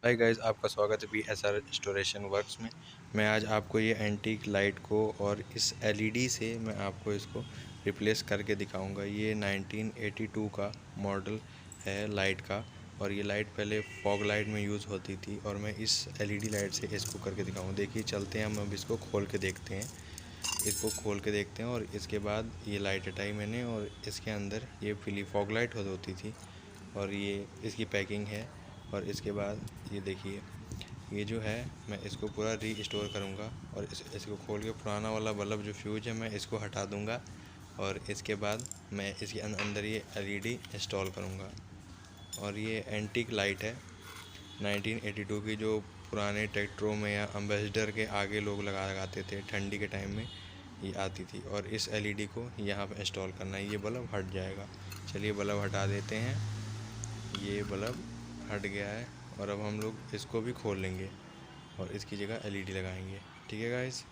Hi guys, आपका स्वागत है P.S.R. रेस्टोरेशन वर्क्स में। मैं आज आपको ये एंटीक लाइट को और इस एलईडी से मैं आपको इसको रिप्लेस करके दिखाऊंगा। ये 1982 का मॉडल है लाइट का, और ये लाइट पहले फॉग लाइट में यूज़ होती थी, और मैं इस एलईडी लाइट से इसको करके दिखाऊंगा। देखिए, चलते हैं, हम अब इसको खोल के देखते हैं। इसको खोल के देखते हैं और इसके बाद ये लाइट हटाई मैंने, और इसके अंदर ये पीली फॉग लाइट होती थी, और ये इसकी पैकिंग है। और इसके बाद ये देखिए, ये जो है मैं इसको पूरा रीस्टोर करूँगा, और इसको खोल के पुराना वाला बल्ब जो फ्यूज है मैं इसको हटा दूँगा, और इसके बाद मैं इसके अंदर ये एलईडी इंस्टॉल करूँगा। और ये एंटीक लाइट है 1982 की, जो पुराने ट्रैक्टरों में या एम्बेसडर के आगे लोग लगाते थे ठंडी के टाइम में, ये आती थी। और इस एलईडी को यहाँ पे इंस्टॉल करना है, ये बल्ब हट जाएगा। चलिए बल्ब हटा देते हैं। ये बल्ब हट गया है, और अब हम लोग इसको भी खोल लेंगे और इसकी जगह एलईडी लगाएंगे। ठीक है गाइस।